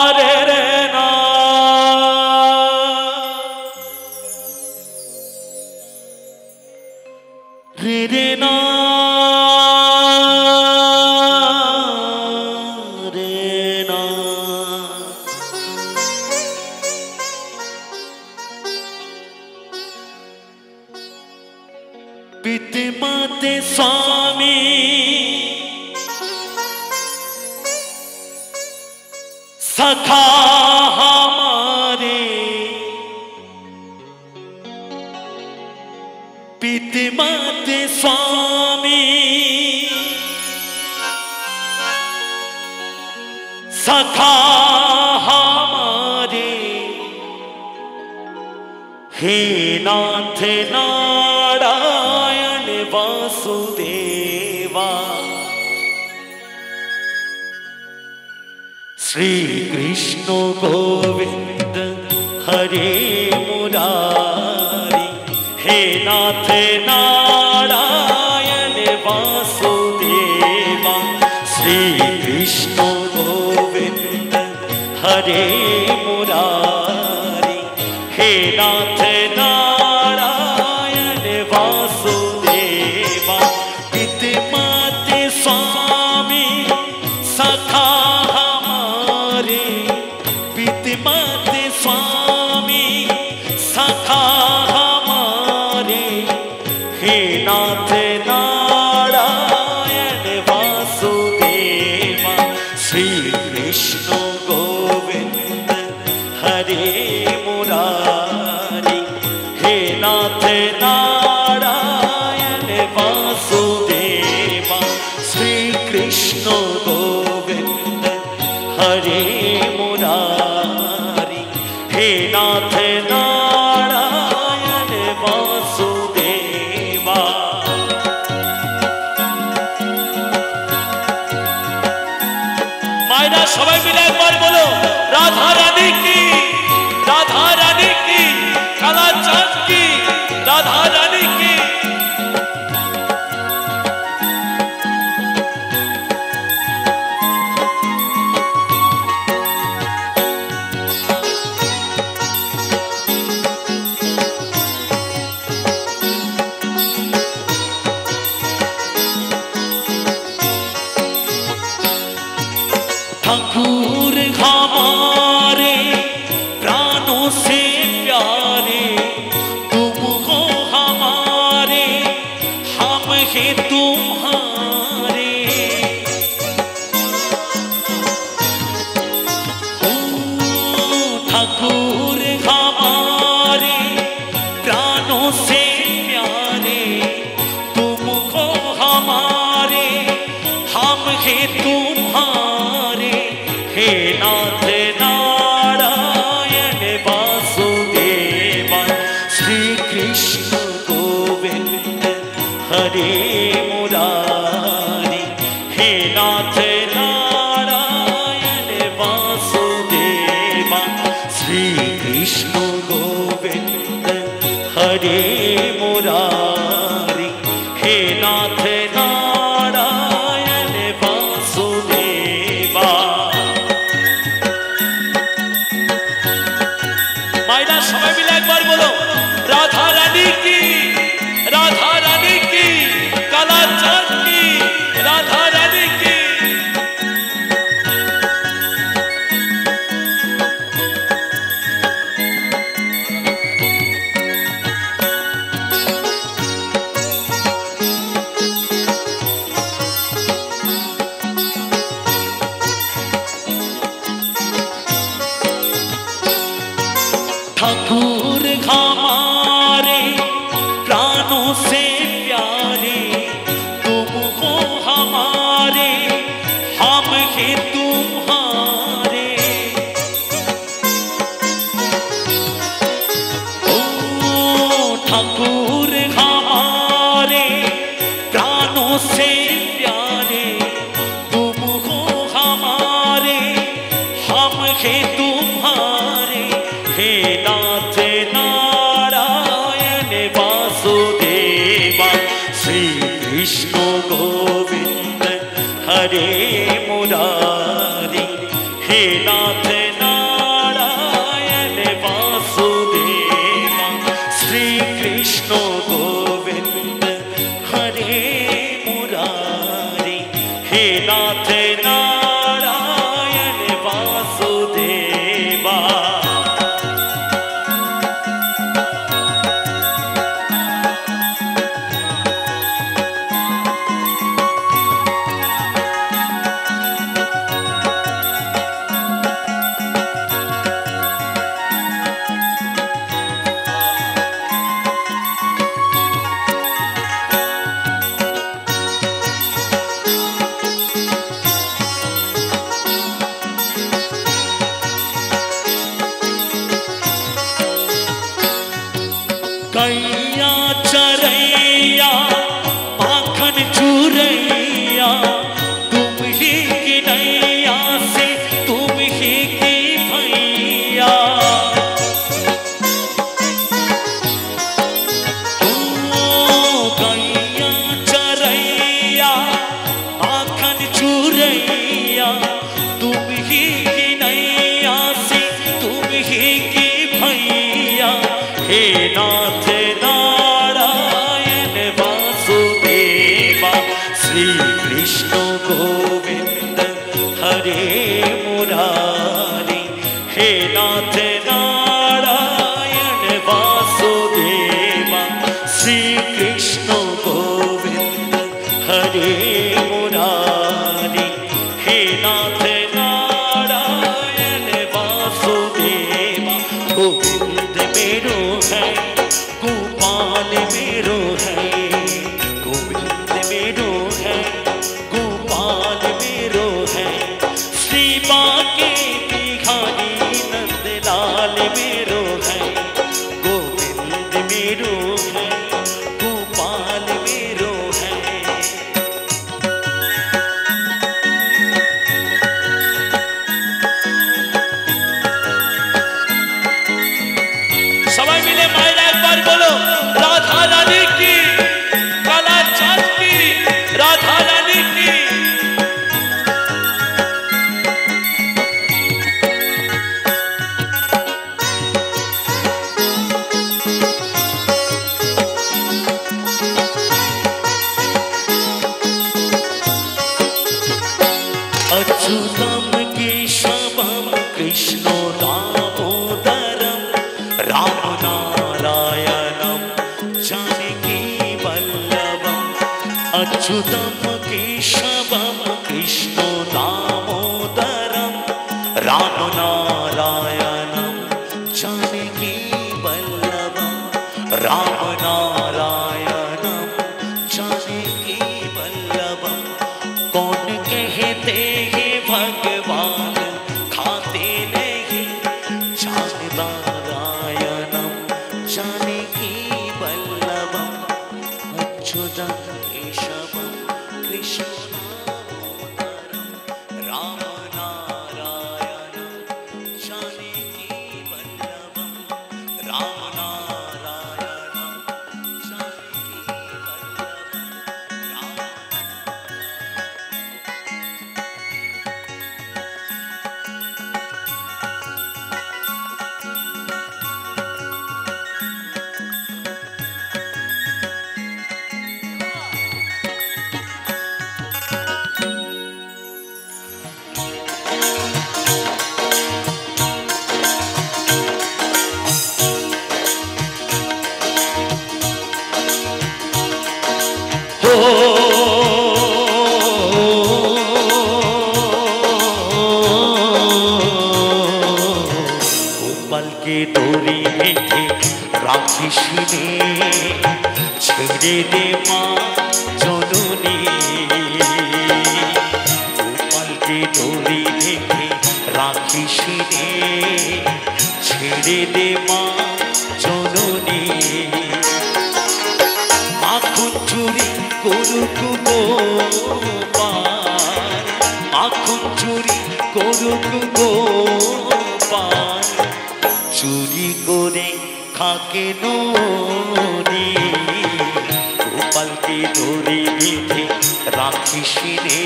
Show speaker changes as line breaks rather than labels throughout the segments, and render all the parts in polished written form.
Hare Rena Rena Rena पिते माते स्वामी सखा हमारे पिते माते स्वामी सखा हमारे हे नाथ नारायण वासुदेवा श्री कृष्ण गोविंद हरे मुरारी हे नाथ नारायण वासुदेवा श्री कृष्ण गोविंद हरे मुरारी हे नाथ नारायण वासुदेवा पिते माते स्वामी सखा हमारे पिते माते स्वामी सखा हमारे हे नाथ नारायण वासुदेवा श्री कृष्ण गोविंद हरे मुरारी हे नाथ नारायण वासुदेवा श्री कृष्ण गोविंद हरे मुरारी हे नाथ नारायण वासुदेवा मायरा सबाई मिले एक बार बोलो राधा रानी की काला चांद की राधा रानी की ठाकुर हमारे प्राणों से प्यारे तुम हो हमारे हम हैं तुम्हारे ओ ठाकुर हमारे प्राणों से प्यारे तुम हो हमारे हम हैं तुम्हारे हे नाथ नारायण वासुदेवा श्री कृष्ण गोविंद हरे मुरारी हे नाथ नारायण वासुदेवा श्री कृष्ण गोविंद हरे मुरारी हे नाथ नारायण वासुदेवा मायरा सबाई मिले एक बार बोलो राधा रानी की काला चांद की राधा रानी की ठाकुर हमारे प्राणों से प्यारे तुम हो हमारे हम हैं तुम्हारे ओ ठाकुर हमारे प्राणों से प्यारे तुम हो हमारे हम हैं तुम्हारे हे नाथ नारायण वासुदेवा श्री कृष्ण गोविंद
हरे मुरारी, हे नाथ नारायण वासुदेवा, श्री कृष्ण गोविंद हरे मुरारी, हे नाथ नारायण वासुदेवा। कैया चरैया माखन चूरैया, तुम ही की नैया से तुम ही की भैया। कैया चरैया माखन चूरैया, तुम ही की नैया से तुम ही की भैया। हे नाथ नारायण वासुदेवा, श्री कृष्ण गोविंद हरे मुरारी, हे नाथ नारायण वासुदेवा, श्री कृष्ण गोविंद हरे मुरारी, हे नाथ नारायण वासुदेवा। गोविंद मेरो है, गोपाल मेरो है, गोविंद मेरो है, गोपाल मेरो है, श्री बांके बिहारी नंदलाल मेरो है। गोविंद मेरो है, गोपाल मेरो है।
সবাই মিলে মায়েরা একবার বলো রাধা রানী কি, কালা চাঁদ কি, রাধা রানী কি।
अच्युतम केशवम कृष्ण दामोदरम, राम नारायणम जानकी वल्लभम। अच्युतम केशवम कृष्ण दामोदरम, राम नारायणम जानकी वल्लभम, राम नारायणम जानकी वल्लभम। कौन कहते हैं भगवान खाते नहीं, जान नारायणम जानकी वल्लभम। अच्युतम केशवम कृष्ण दामोदरम, राम नारायणम जानकी वल्लभम, राम नारायणम जानकी वल्लभम, राम। गोपाल के डोरी में थे राक्षस ने, छेड़े दे माँ जननी। गोपाल के डोरी में थे राक्षस ने, छेड़े दे माँ जननी। माखन चुरी করুক গোপাল, মাখন চুরি করুক গোপাল, চুরি করে খাকে ননি। গোপালকে ধরে বেঁধে রাখিস রে,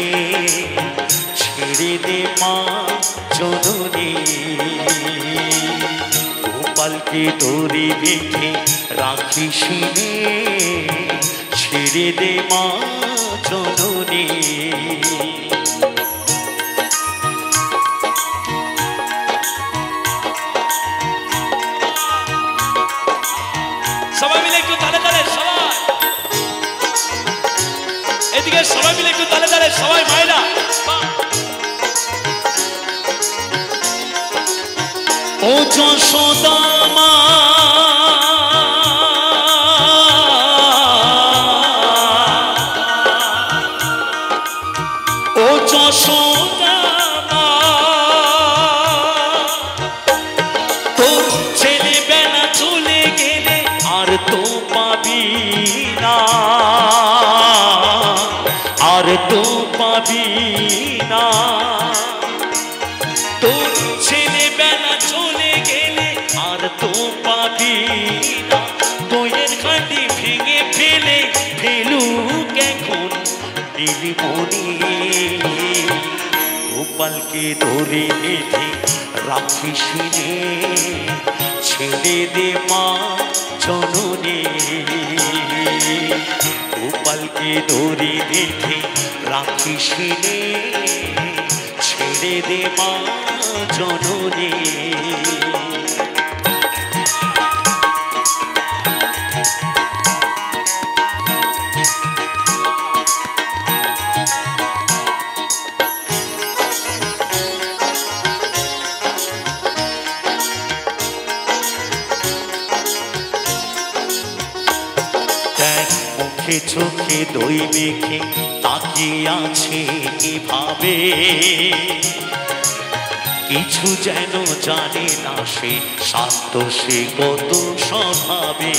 ছেড়ে দে মা জননী। গোপালকে দড়ি বেঁধে রাখিস রে, ছেড়ে দে মা জননী।
সবাই মিলে একটু তালে তালে, সবাই এদিকে, সবাই মিলে একটু তালে তালে, সবাই মায়েরা।
ও যশোদা মা, ও যশোদা মা, তোর ছেলেবেলা চলে গেলে আর তো পাবি না, আর তো পাবি না। তোর ছেলেবেলা চলে গেলে আর তো পাবি না। তোয়ের খাঁটি ভেঙে ফেলে ফেলুক এখন নীলমণি। গোপালকে ধরে বেঁধে রাখিস রে, ছেড়ে দে মা জননী। গোপালকে ধরে বেঁধে রাখিস রে, ছেড়ে দে মা জননী। মুখে চোখে দই মেখে তাকিয়ে আছে এভাবে, কিছু যেন জানে না সে, শান্ত সে কত স্বভাবে,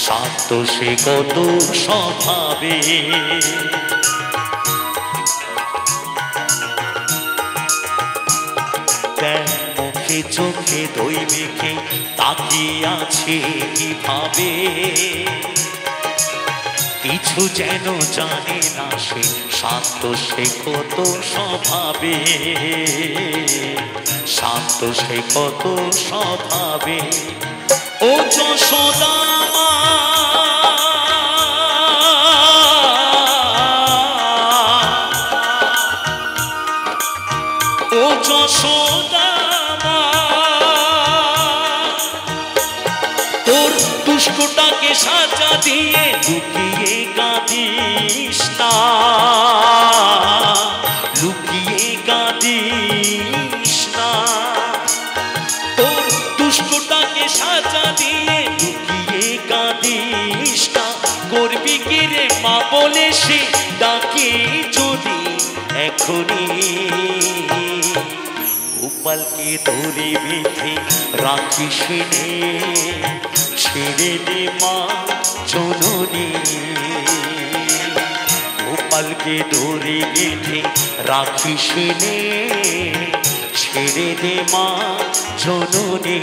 শান্ত সে কত স্বভাবে। মুখে চোখে দই মেখে তাকিয়ে আছে কিভাবে, কিছু যেন জানে না সে, শান্ত সে কত স্বভাবে, শান্ত সে কত স্বভাবে। ও যশোদা মা, ও যশোদা মা, তোর দুষ্টটাকে সাজা দিয়ে লুকিয়ে কাঁদিস না, লুকিয়ে কাঁদিস না। তোর দুষ্টটাকে সাজা দিয়ে লুকিয়ে কাঁদিস না। করবি কি রে মা বলে সে ডাকে যদি এখনই। গোপালকে ধরে বেঁধে রাখিস রে, ছেড়ে দে মা জননী। গোপালকে ধরে বেঁধে রাখিস রে, ছেড়ে দে মা জননী।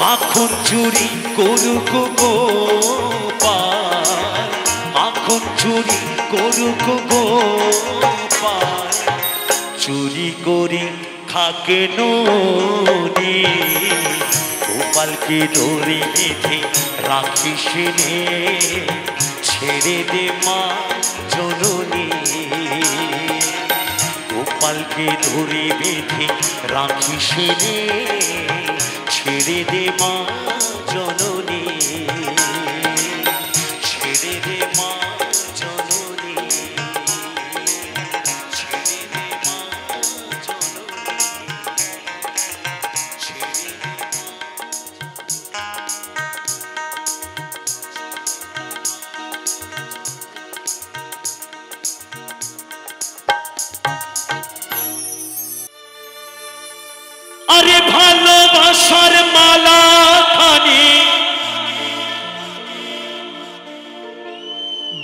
মাখন চুরি করুক গোপাল, মাখন চুরি করুক গোপাল, চুরি করে খাকে নি। গোপালকে ধরে বেঁধে রাখিস রে, ছেড়ে দে মা জননী। গোপালকে ধরে বেঁধে রাখিস রে, ছেড়ে দে মা জননী, ছেড়ে দে মা জননী, ছেড়ে দে মা জননী, ছেড়ে দে মা। আরে ভালোবাসার মালা খানি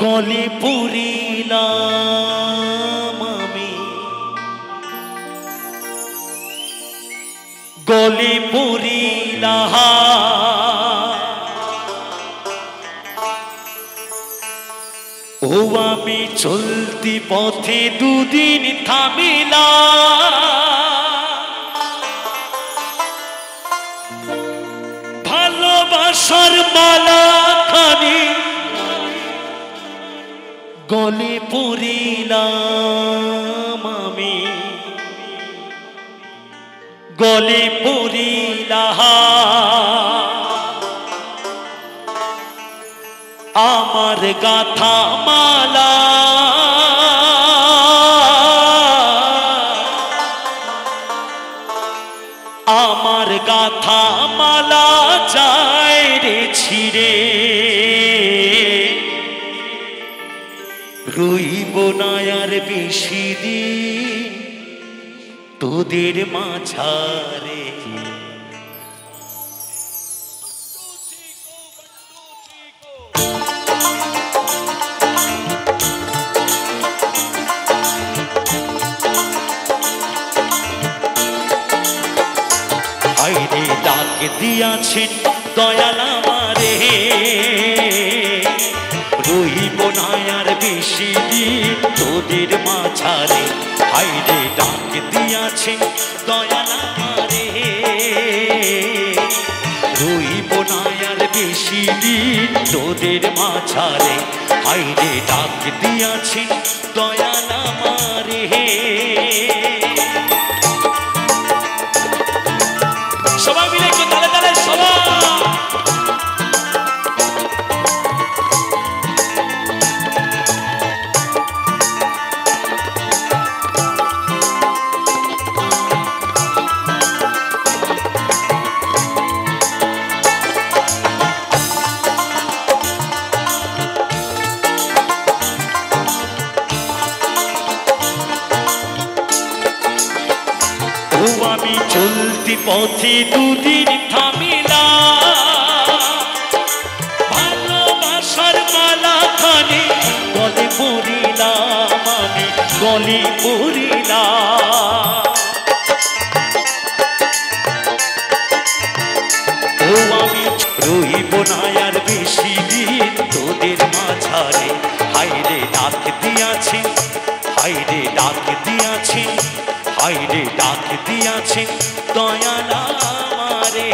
গলে পরিলাম আমি, গলে পরিলাম। ও আমি চলতি পথে দুদিন থামিলা, ভালোবাসার মালা খানি গলে পড়িলাম আমি, গলে পড়িলাম আমার গাথা মালা, আমার গাথা মালা যায় রে ছিড়ে, রইব না আর বেশি দিন তোদের মাঝারে। আইরে ডাক দিয়াছেন দয়াল আমারে, রইব না আর বেশি দিন তোদের মাঝারে। আইরে ডাক দিয়াছেন দয়াল আমারে, রইব না আর বেশি দিন তোদের মাঝারে। আইরে ডাক দিয়াছেন দয়াল আমারে। সবাই মিলে একটু তালে তালে সবাই। ও আমি চলতি পথে দুদিন থামিলা, ভালোবাসার মালা খানি গলে পড়িলাম আমি, গলে পড়িলাম। ও আমি রইব না আর বেশি দিন তোদের মাঝারে। হাইরে ডাক দিয়াছি, হাইরে ডাক দিয়াছি, হাইরে ডাক দিয়াছেন দয়াল আমারে।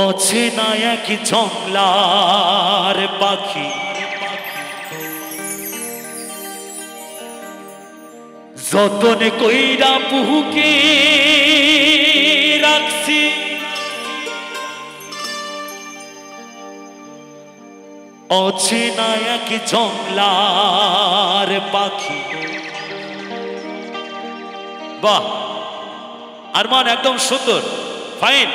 অচেনা এক জংলার পাখি যতন কইরা বুকে রাখছি, অচেনা এক জংলার পাখি। বাহ আরমান, একদম সুন্দর, ফাইন।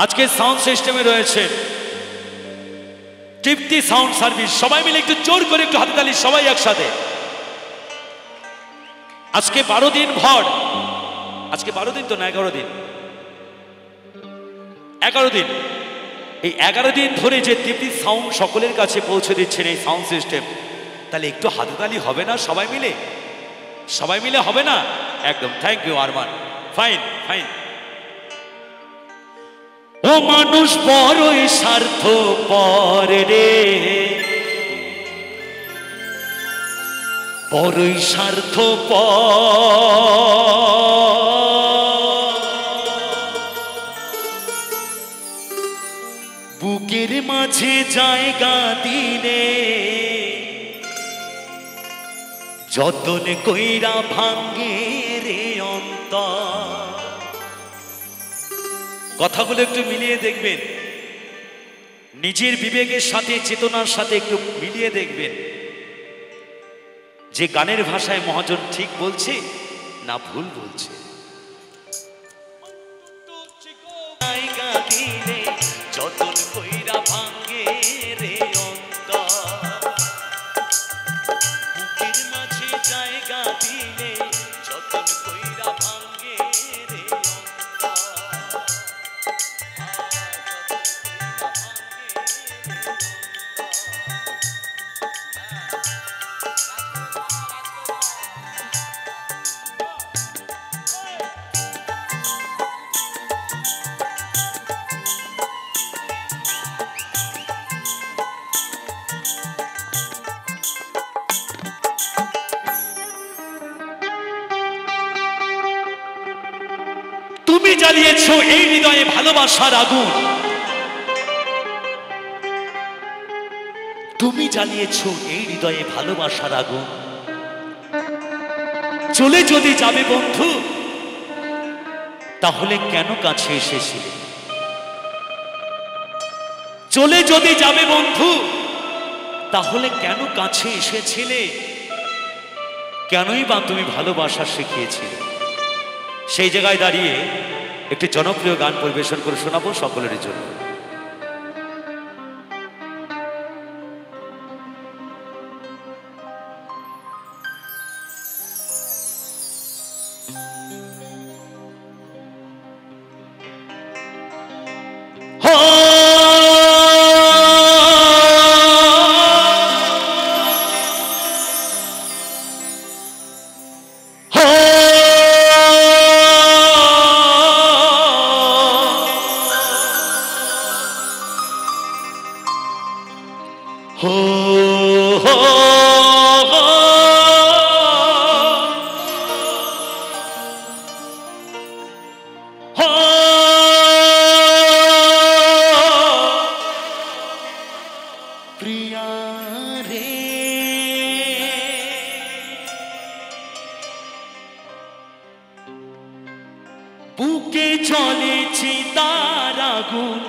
আজকে সাউন্ড সিস্টেমে রয়েছে তৃপ্তি সাউন্ড সার্ভিস। সবাই মিলে একটু জোর করে একটু হাততালি সবাই একসাথে। আজকে 12 দিন ভর, আজকে 12 দিন তো না 11 দিন, 11 দিন। এই 11 দিন ধরে যে তৃপ্তি সাউন্ড সকলের কাছে পৌঁছে দিচ্ছেন এই সাউন্ড সিস্টেম, তাহলে একটু হাততালি হবে না সবাই মিলে? সবাই মিলে হবে না? একদম, thank you Arman, fine fine. ও মানুষ বড়ই স্বার্থপর রে, বড়ই স্বার্থপর, বুকের মাঝে জায়গা দিলে যতন কইরা ভাঙ্গে রে অন্তর। কথাগুলো একটু মিলিয়ে দেখবেন, নিজের বিবেকের সাথে চেতনার সাথে একটু মিলিয়ে দেখবেন যে গানের ভাষায় মহাজন ঠিক বলছে না ভুল বলছে। যতন কইরা ভাঙ্গে রে অন্তর, বুকের মাঝে জায়গা দিলে যতন কইরা ভাঙ্গে রে অন্তর। তুমি জ্বালিয়েছো এই হৃদয়ে ভালোবাসার আগুন, তুমি জ্বালিয়েছো এই হৃদয়ে ভালোবাসার আগুন। চলে যদি যাবে বন্ধু, তাহলে কেন কাছে এসেছিলে? চলে যদি যাবে বন্ধু, তাহলে কেন কাছে এসেছিলে? কেনই বা তুমি ভালোবাসা শিখিয়েছিলে? সেই জায়গায় দাঁড়িয়ে একটি জনপ্রিয় গান পরিবেশন করে শোনাবো সকলের জন্য। বুকে চলেছি তার আগুন,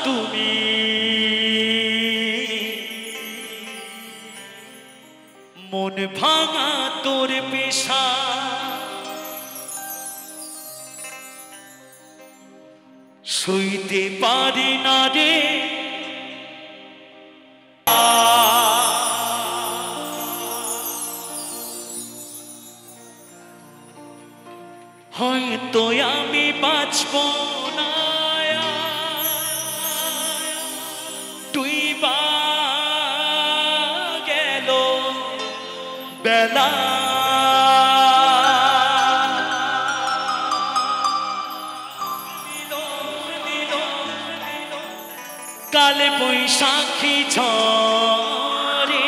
তুমি মন ভাঙা তোর পেশা, সইতে পারি না রে হয়তো আমি বাঁচব না, তুই বা গেল বেলা, কালে বৈশাখী ঝরে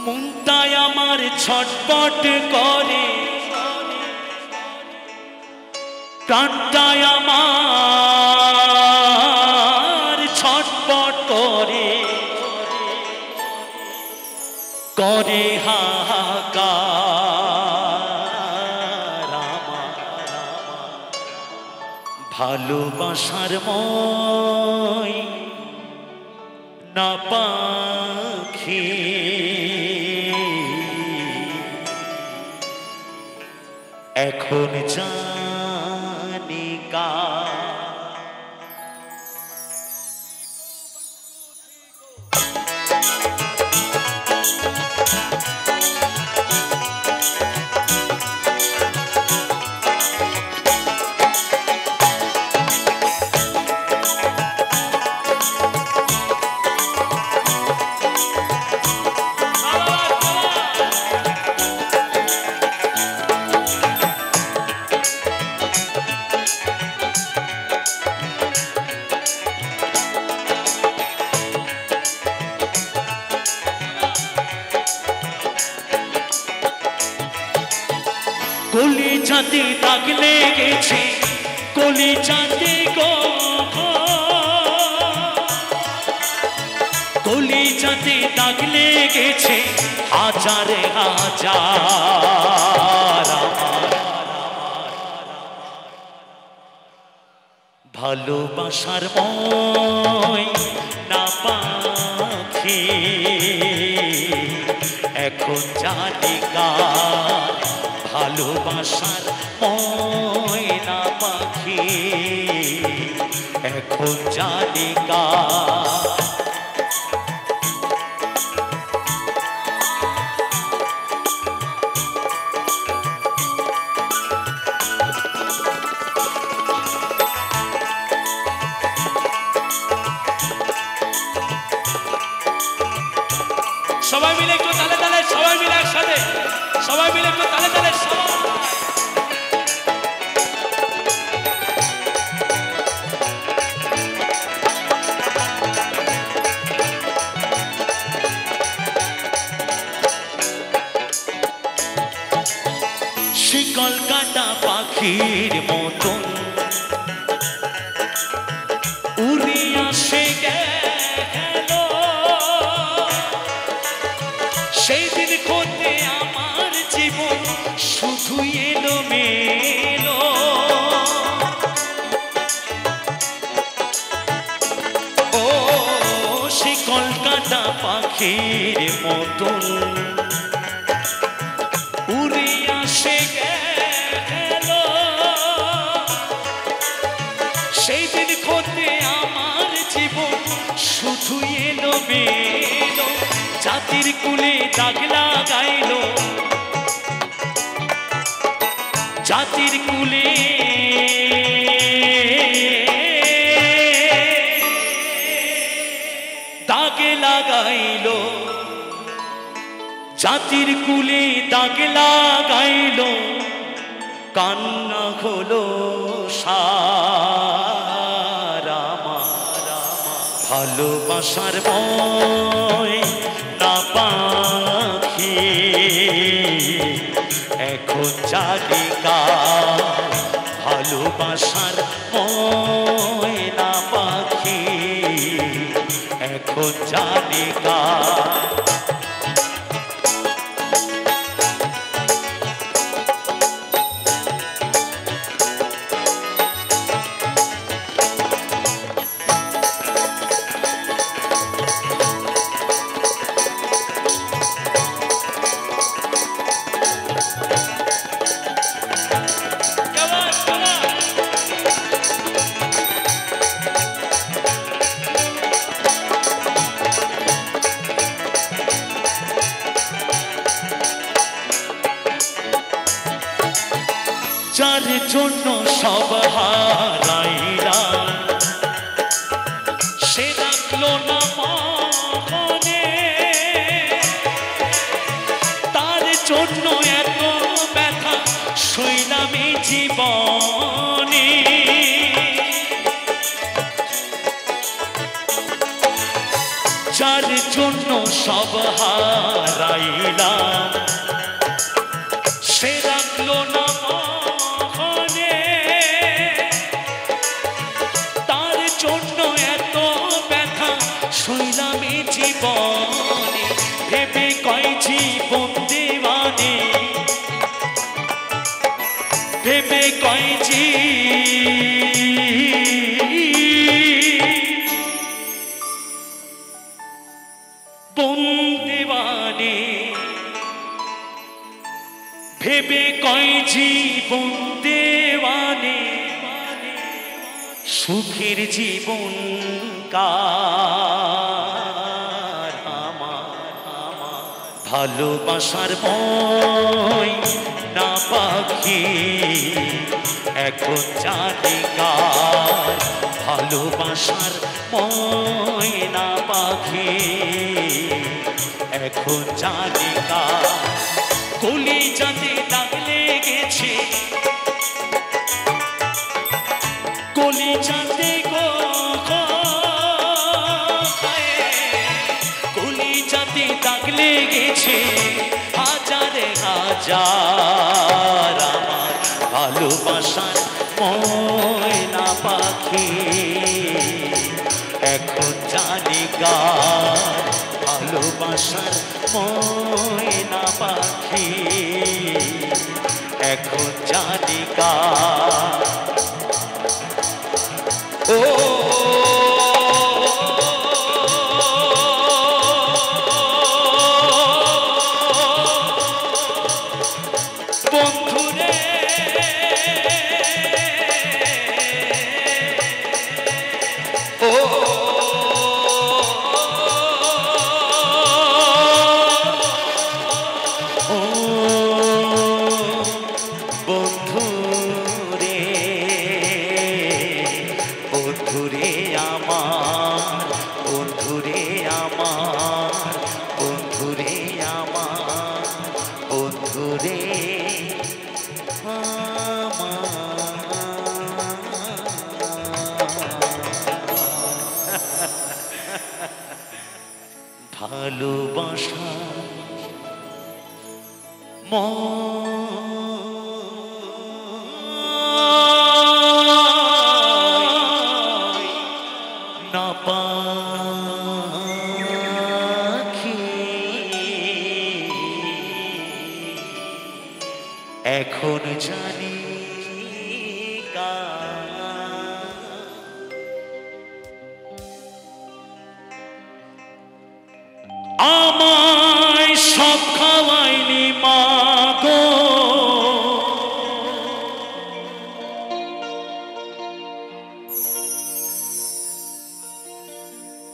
মনটায় আমার ছটপট করে, প্রাণটায় আমার ছটপট করে, করে হাহাকার আমার ভালোবাসার মই না পাখি, এখন জানি কার। কলি চাঁদে দাগ লেগেছে, কলি চাঁদে গো, কলি চাঁদে দাগ লেগেছে হাজারে হাজার, ভালোবাসার মই না পাখি, এখন জানি কার ভালোবাসার ময়না পাখি, এখন জানি কার। সবাই মিলে একটু তালে তালে, সবাই মিলে একসাথে, সবাই মিলে একটু তালে তালে, পাখির মতন উড়ে আসে গেল সেই দিন হতে আমার জীবন শুধু এলো মেলো ও সে কলকাতা পাখির মতন উড়ে আসে গেল সেই দিন হতে আমার জীবন শুধু এলো মেলো জাতির কুলে দাগ লাগাইল জাতির কুলে দাগ লাগাইল জাতির কুলে দাগ লাগাইল কান্না হলো সারা ভালোবাসার বয় না পাখি এখন জানি কার ভালোবাসার বয় না পাখি এখন জানি কার যার জন্য সব হারাইলাম সে রাখলো না মনে তার জন্য এত ব্যথা সইলাম এই জীবনে যার জন্য সব হারাইলাম সে রাখলো না শুইলাম জীবনে ভেবে কয় জীবন দেওয়ানে ভেবে কয় জীবন দেওয়ানে ভেবে কয় জীবন দেওয়ানে সুখের জীবন কার আমার ভালোবাসার বয় না পাখি এখন জানি কার ভালোবাসার বয় না পাখি এখন জানি কার কলিজাতে দাগ লেগেছে কলিজাতে কলিজাতে দাগ লেগেছে হাজারে হাজার আমার ভালোবাসার ময়না পাখি এখন জানি কার ভালোবাসার ময়না পাখি এখন জানি কার ও বন্ধুরে ও বন্ধুরে বন্ধুরে আমার বন্ধুরে আমার বন্ধুরে আমার বন্ধুরে ভালোবাসা আমায় সব খাওয়াইনি মা গো,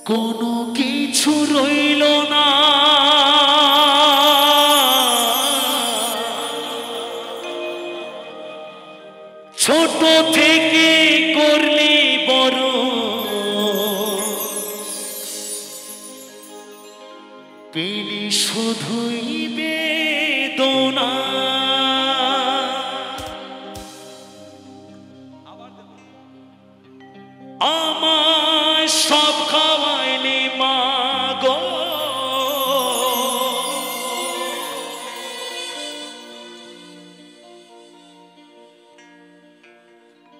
কোনো কিছু রইল না, ছোট থেকে করলি বড়, পেলি শুধুই বেদনা। আমায় সব খাওয়াইলি মা গো,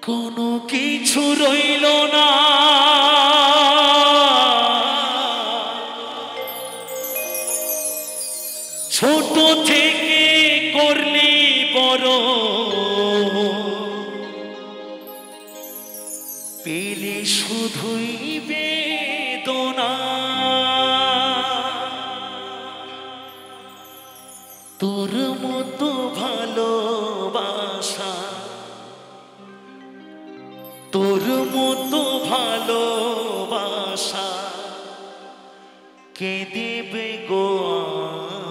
কোনো কিছু রইল না, ছোট থেকে করলি বড়, পেলে শুধুই বেদনা। তোর মতো ভালোবাসা, তোর মতো ভালোবাসা কে দেবে গো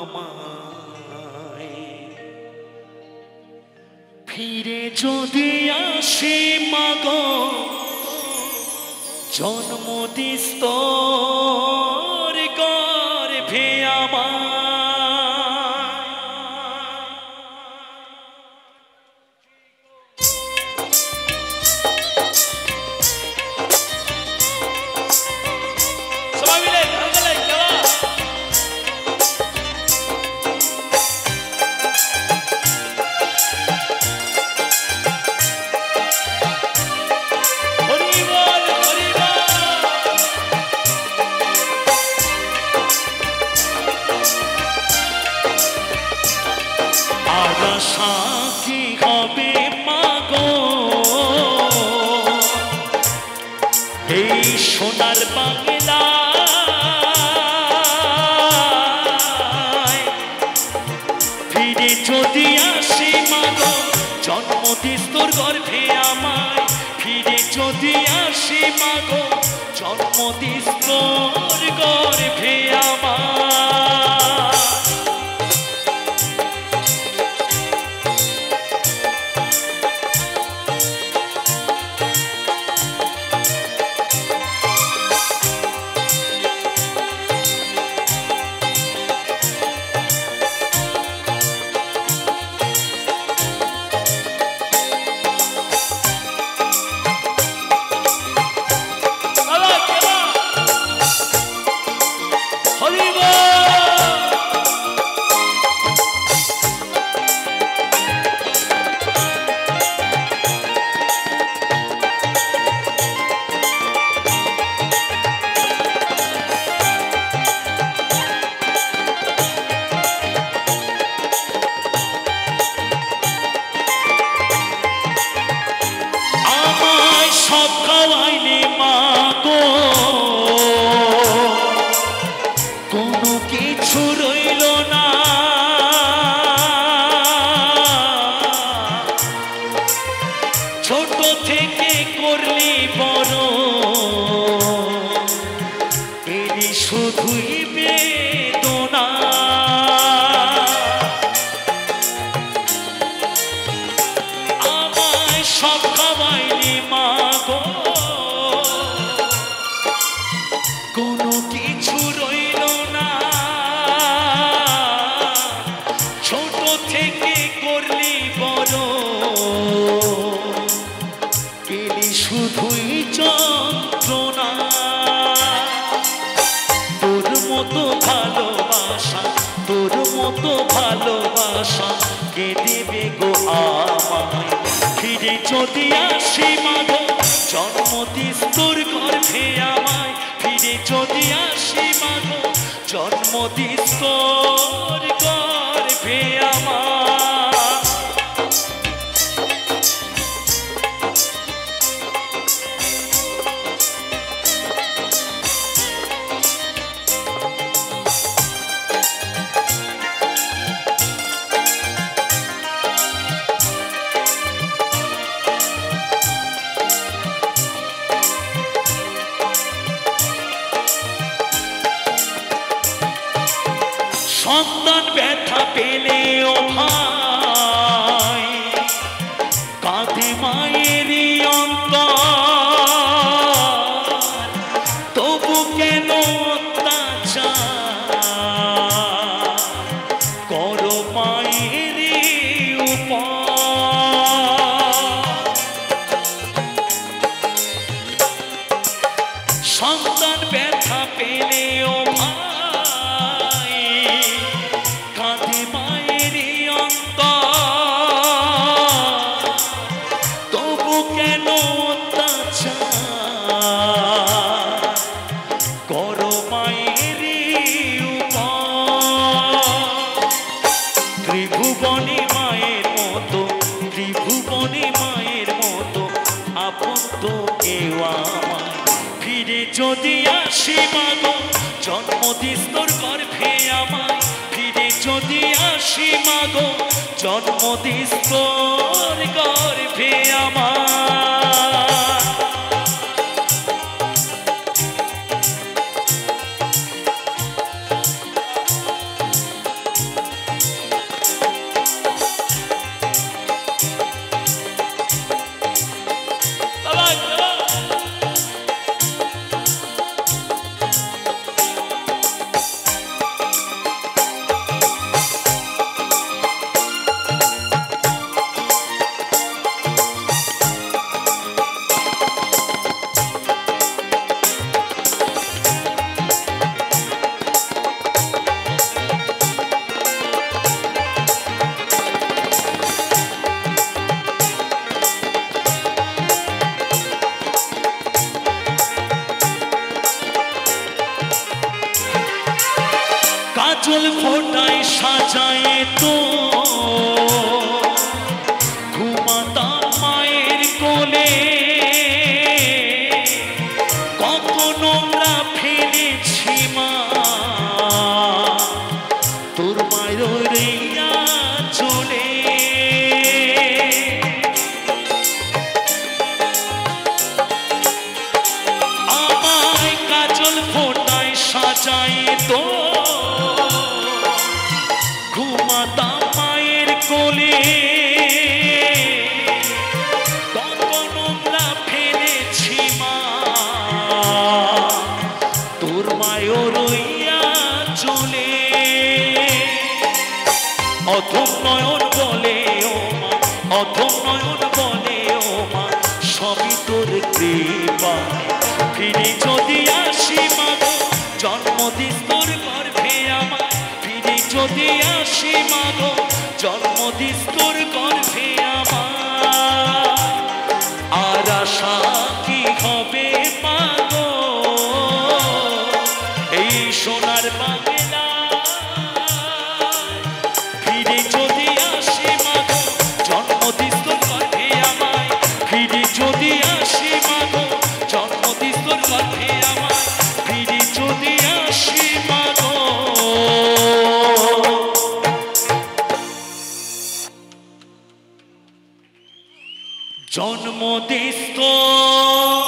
আমায়? ফিরে যদি আসি মাগো, জন্ম দিস তোর গর্ভে আমায়।
সবাই মিলে ঢাকালাই খেলা। হরি বল হরি বল।
আর আশা কি হবে মাগো, এই সোনার বাংলায় ফিরে যদি আসি মাগো, জন্ম দিস তোর গর্ভে আমায়। ফিরে যদি আসি মাগো, জন্ম দিস তোর গর্ভে আমায়।
খেলা খেলা। হরি বল।
আমায় সব খাওয়াইলি মা গো, কোনো কিছু রইল না, ছোট থেকে করলি বড়, এলি শুধুই বেদনা। আমায় সব খাওয়াইলি মা গো, কোনো কিছু রইল না, ছোট থেকে করলি বড়, পেলি শুধুই যন্ত্রণা। তোর মতো ভালোবাসা, তোর মতো ভালোবাসা কে দেবে গো আমায়? ফিরে যদি আসি মাগো, জন্ম দিস তোর গর্ভে আমায়। ফিরে যদি আসি মাগো, জন্ম দিস তোর গর্ভে আমায়। পেলেও ভাই কাঁদে মায়েরই অন্তর, তবু কেন অত্যাচার করো মায়েরই উপর। সন্তান ব্যথা পেলেও ভাই কাঁদে মায়েরই অন্তর, তবু কেন অত্যাচার করো মায়েরই উপর। ত্রিভুবনে মায়ের মতো, ত্রিভুবনে মায়ের মতো আপন তো কেউ আমায়, ফিরে যদি আসি মাগো জন্মদিস তোর গর্ভে আমায়, ফিরে যদি আসি মাগো জন্মদিস তোর গর্ভে আমায়। কাজল ফোটায় সাজায় তো ঘুমাতাম মায়ের কোলে, কত নোংরা ফেলেছি মা তোর মায়ের চলে। আমায় কাজল ফোটায় সাজায় তো ঘুমাতাম মায়ের কোলে, কত নোংরা ফেলেছি মা তোর মায়ও রইয়া চলে। অধম নয়ন বলে ও মা, অধম নয়ন বলে ও মা সবই তোর কৃপায়, ফিরে যদি আসি মাগো জন্মদিস তোর গর্ভে আমায়, ফিরে যদি আসি মাগো জন্মদিস তোর গর্ভে আমার। আর আশা কি হবে মাগো এই সোনার বাংলা, ফিরে যদি আসি মাগো জন্মদিস তোর গর্ভে আমায়, ফিরে যদি আসি মাগো জন্মদিস তোর গর্ভে আমায়, ফিরে যদি আসি মাগো জন্মদিস তোর